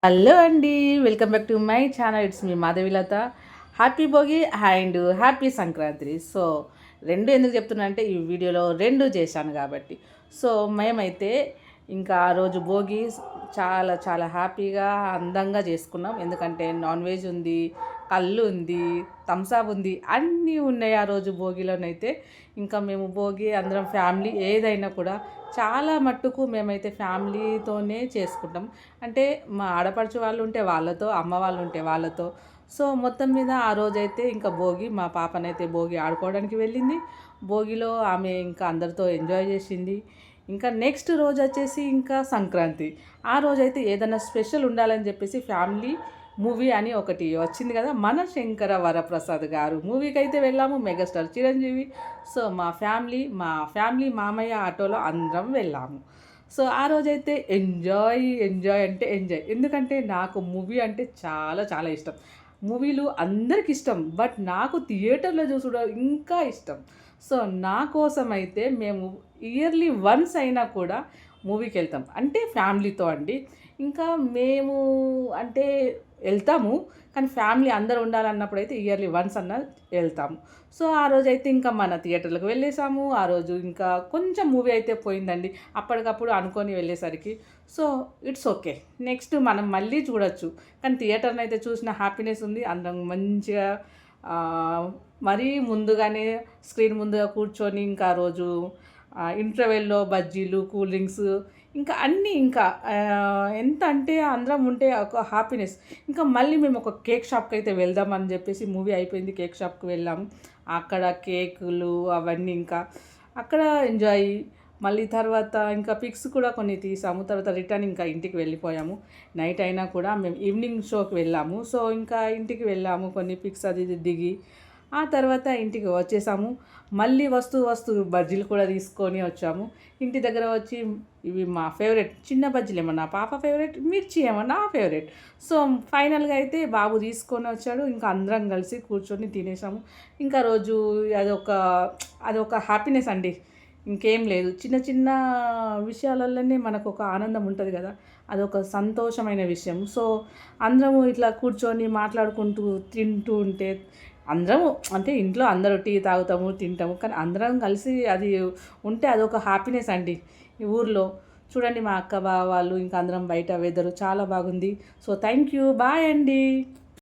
Hello అండి. Welcome back to my channel. It's me Madhavi Latha. Happy Bhogi and happy Sankranti. So 2 ఎందుకు చెప్తున్నా అంటే ఈ వీడియోలో 2 చేశాను కాబట్టి. సో మేమైతే ఇంకా ఆ రోజు భోగి చాలా చాలా హ్యాపీగా అందంగా చేసుకున్నాం. ఎందుకంటే నాన్ వెజ్ ఉంది, కళ్ళు ఉంది, థమ్సప్ ఉంది, అన్నీ ఉన్నాయి ఆ రోజు భోగిలోనైతే. ఇంకా మేము భోగి అందరం ఫ్యామిలీ ఏదైనా కూడా చాలా మట్టుకు మేమైతే ఫ్యామిలీతోనే చేసుకుంటాం. అంటే మా ఆడపడుచు వాళ్ళు ఉంటే వాళ్ళతో, అమ్మ వాళ్ళు ఉంటే వాళ్ళతో. సో మొత్తం మీద ఆ రోజైతే ఇంకా భోగి మా పాపనైతే భోగి ఆడుకోవడానికి వెళ్ళింది. భోగిలో ఆమె ఇంకా అందరితో ఎంజాయ్ చేసింది. ఇంకా నెక్స్ట్ రోజు వచ్చేసి ఇంకా సంక్రాంతి. ఆ రోజైతే ఏదైనా స్పెషల్ ఉండాలని చెప్పేసి ఫ్యామిలీ మూవీ అని ఒకటి వచ్చింది కదా, మన శంకర వరప్రసాద్ గారు మూవీకి అయితే వెళ్ళాము, మెగాస్టార్ చిరంజీవి. సో మా ఫ్యామిలీ మామయ్య ఆటోలో అందరం వెళ్ళాము. సో ఆ రోజైతే ఎంజాయ్ అంటే ఎంజాయ్. ఎందుకంటే నాకు మూవీ అంటే చాలా చాలా ఇష్టం. మూవీలు అందరికి ఇష్టం, బట్ నాకు థియేటర్లో చూసడం ఇంకా ఇష్టం. సో నా కోసం అయితే మేము ఇయర్లీ వన్స్ అయినా కూడా మూవీకి వెళ్తాం, అంటే ఫ్యామిలీతో అండి. ఇంకా మేము అంటే వెళ్తాము, కానీ ఫ్యామిలీ అందరూ ఉండాలన్నప్పుడు అయితే ఇయర్లీ వన్స్ అన్న వెళ్తాము. సో ఆ రోజైతే ఇంకా మన థియేటర్లకు వెళ్ళేసాము. ఆ రోజు ఇంకా కొంచెం మూవీ అయితే పోయిందండి అప్పటికప్పుడు అనుకొని వెళ్ళేసరికి. సో ఇట్స్ ఓకే, నెక్స్ట్ మనం మళ్ళీ చూడొచ్చు. కానీ థియేటర్ని అయితే చూసిన హ్యాపీనెస్ ఉంది. అందరం మంచిగా మరీ ముందుగానే స్క్రీన్ ముందుగా కూర్చొని ఇంకా ఆ రోజు ఇంటర్వెల్లో బజ్జీలు, కూల్ డ్రింక్స్, ఇంకా అన్నీ ఇంకా ఎంత అంటే అందరం ఉంటే ఒక హ్యాపీనెస్. ఇంకా మళ్ళీ మేము ఒక కేక్ షాప్కి అయితే వెళ్దామని చెప్పేసి మూవీ అయిపోయింది, కేక్ షాప్కి వెళ్ళాము. అక్కడ కేకులు అవన్నీ ఇంకా అక్కడ ఎంజాయ్. మళ్ళీ తర్వాత ఇంకా పిక్స్ కూడా కొన్ని తీసాము. తర్వాత రిటర్న్ ఇంకా ఇంటికి వెళ్ళిపోయాము. నైట్ అయినా కూడా మేము ఈవినింగ్ షోకి వెళ్ళాము. సో ఇంకా ఇంటికి వెళ్ళాము, కొన్ని పిక్స్ అది ఇది దిగి ఆ తర్వాత ఇంటికి వచ్చేసాము. మళ్ళీ వస్తూ బజ్జీలు కూడా తీసుకొని వచ్చాము. ఇంటి దగ్గర వచ్చి ఇవి మా ఫేవరెట్ చిన్న బజ్జీలు ఏమో నా పాప ఫేవరెట్, మిర్చి ఏమో నా ఫేవరెట్. సో ఫైనల్గా అయితే బాబు తీసుకొని వచ్చాడు. ఇంకా అందరం కలిసి కూర్చొని తినేసాము. ఇంకా రోజు అదొక అదొక హ్యాపీనెస్ అండి, ఇంకేం లేదు. చిన్న చిన్న విషయాలలోనే మనకు ఒక ఆనందం ఉంటుంది కదా, అదొక సంతోషమైన విషయం. సో అందరము ఇట్లా కూర్చొని మాట్లాడుకుంటూ తింటూ ఉంటే అందరము అంటే ఇంట్లో అందరూ టీ తాగుతాము, తింటాము, కానీ అందరం కలిసి అది ఉంటే అదొక హ్యాపీనెస్ అండి. ఈ ఊర్లో చూడండి మా అక్క బావ వాళ్ళు ఇంకా అందరం బయట వెదరు చాలా బాగుంది. సో థ్యాంక్ యూ, బాయ్ అండి.